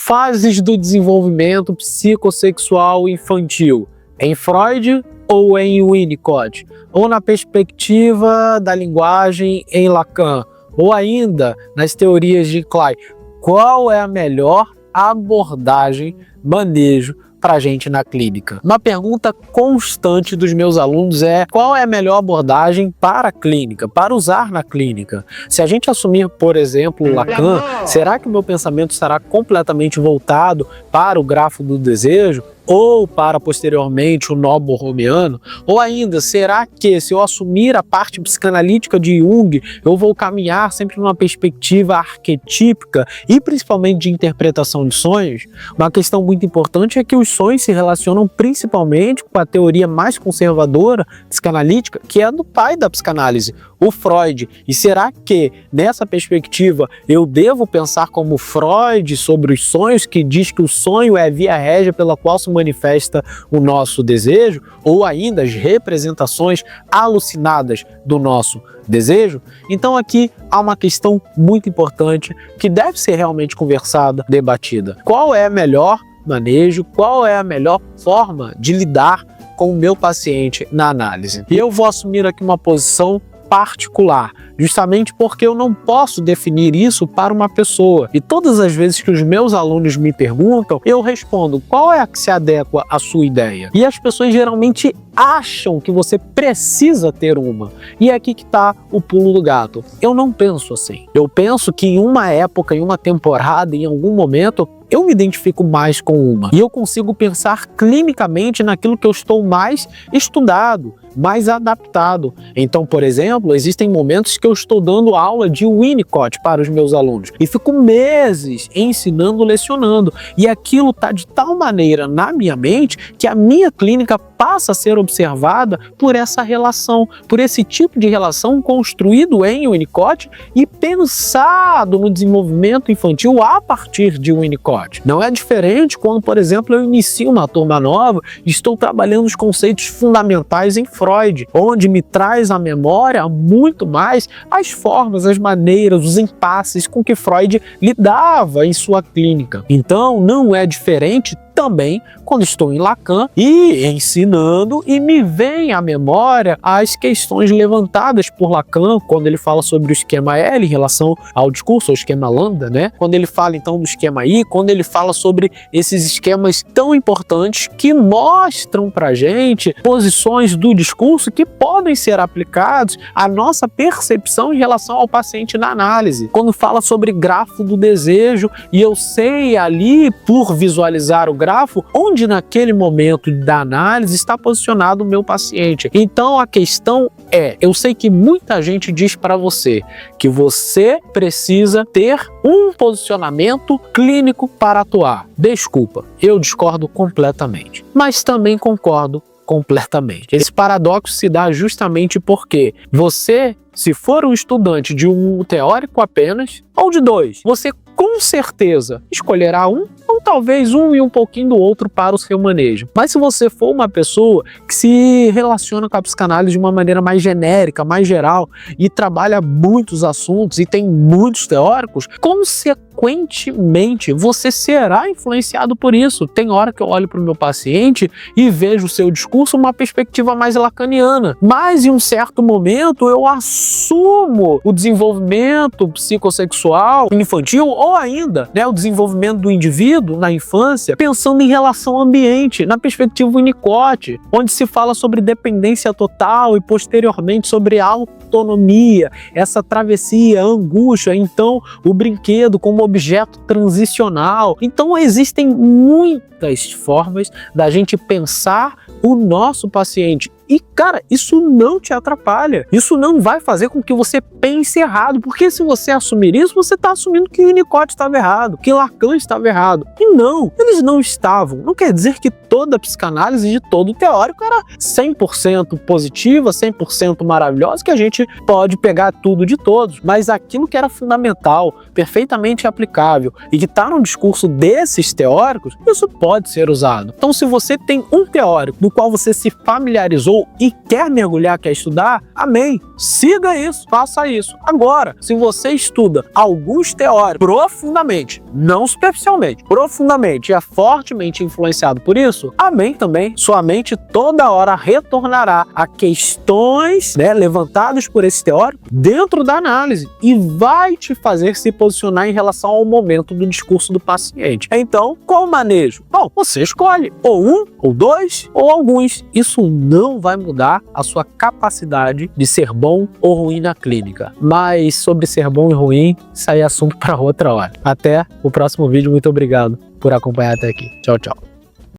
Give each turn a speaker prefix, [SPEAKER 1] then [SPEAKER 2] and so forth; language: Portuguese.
[SPEAKER 1] Fases do desenvolvimento psicossexual infantil, em Freud ou em Winnicott? Ou na perspectiva da linguagem em Lacan? Ou ainda nas teorias de Klein? Qual é a melhor abordagem, manejo para a gente na clínica? Uma pergunta constante dos meus alunos é: qual é a melhor abordagem para a clínica, para usar na clínica? Se a gente assumir, por exemplo, Lacan, será que o meu pensamento estará completamente voltado para o grafo do desejo? Ou para posteriormente o nó borromiano? Ou ainda, será que se eu assumir a parte psicanalítica de Jung, eu vou caminhar sempre numa perspectiva arquetípica e principalmente de interpretação de sonhos? Uma questão muito importante é que os sonhos se relacionam principalmente com a teoria mais conservadora psicanalítica, que é a do pai da psicanálise, o Freud. E será que nessa perspectiva eu devo pensar como Freud sobre os sonhos, que diz que o sonho é a via régia pela qual se manifesta o nosso desejo, ou ainda as representações alucinadas do nosso desejo? Então aqui há uma questão muito importante que deve ser realmente conversada, debatida. Qual é o melhor manejo, qual é a melhor forma de lidar com o meu paciente na análise? E eu vou assumir aqui uma posição particular, justamente porque eu não posso definir isso para uma pessoa. E todas as vezes que os meus alunos me perguntam, eu respondo: qual é a que se adequa à sua ideia? E as pessoas geralmente acham que você precisa ter uma. E é aqui que está o pulo do gato. Eu não penso assim. Eu penso que em uma época, em uma temporada, em algum momento, eu me identifico mais com uma. E eu consigo pensar clinicamente naquilo que eu estou mais estudado, mais adaptado. Então, por exemplo, existem momentos que eu estou dando aula de Winnicott para os meus alunos e fico meses ensinando, lecionando. E aquilo está de tal maneira na minha mente que a minha clínica passa a ser observada por essa relação, por esse tipo de relação construído em Winnicott e pensado no desenvolvimento infantil a partir de Winnicott. Não é diferente quando, por exemplo, eu inicio uma turma nova e estou trabalhando os conceitos fundamentais em Freud, onde me traz à memória muito mais as formas, as maneiras, os impasses com que Freud lidava em sua clínica. Então, não é diferente também quando estou em Lacan e ensinando e me vem à memória as questões levantadas por Lacan quando ele fala sobre o esquema L em relação ao discurso, ao esquema lambda, né? Quando ele fala então do esquema I, quando ele fala sobre esses esquemas tão importantes que mostram pra gente posições do discurso que podem ser aplicados à nossa percepção em relação ao paciente na análise. Quando fala sobre grafo do desejo e eu sei ali, por visualizar o grafo, onde naquele momento da análise está posicionado o meu paciente. Então a questão é, eu sei que muita gente diz para você que você precisa ter um posicionamento clínico para atuar. Desculpa, eu discordo completamente, mas também concordo completamente. Esse paradoxo se dá justamente porque você, se for um estudante de um teórico apenas, ou de dois, você com certeza escolherá um, ou talvez um e um pouquinho do outro para o seu manejo. Mas se você for uma pessoa que se relaciona com a psicanálise de uma maneira mais genérica, mais geral, e trabalha muitos assuntos e tem muitos teóricos, consequentemente você será influenciado por isso. Tem hora que eu olho para o meu paciente e vejo o seu discurso uma perspectiva mais lacaniana, mas em um certo momento eu assumo o desenvolvimento psicossexual infantil ou ainda, né, o desenvolvimento do indivíduo na infância, pensando em relação ao ambiente, na perspectiva Winnicott, onde se fala sobre dependência total e posteriormente sobre autonomia, essa travessia, a angústia, então o brinquedo como objeto transicional. Então existem muitas formas da gente pensar o nosso paciente. E, cara, isso não te atrapalha. Isso não vai fazer com que você pense errado. Porque se você assumir isso, você está assumindo que Winnicott estava errado, que Lacan estava errado. E não, eles não estavam. Não quer dizer que toda a psicanálise de todo teórico era 100% positiva, 100% maravilhosa, que a gente pode pegar tudo de todos. Mas aquilo que era fundamental, perfeitamente aplicável e que está no discurso desses teóricos, isso pode ser usado. Então, se você tem um teórico do qual você se familiarizou e quer mergulhar, quer estudar, amém, siga isso, faça isso. Agora, se você estuda alguns teóricos profundamente, não superficialmente, profundamente e é fortemente influenciado por isso, amém também, sua mente toda hora retornará a questões, né, levantadas por esse teórico dentro da análise e vai te fazer se posicionar em relação ao momento do discurso do paciente. Então, qual o manejo? Bom, você escolhe ou um, ou dois, ou alguns. Isso não vai mudar a sua capacidade de ser bom ou ruim na clínica. Mas sobre ser bom e ruim, isso aí é assunto para outra hora. Até o próximo vídeo. Muito obrigado por acompanhar até aqui. Tchau, tchau.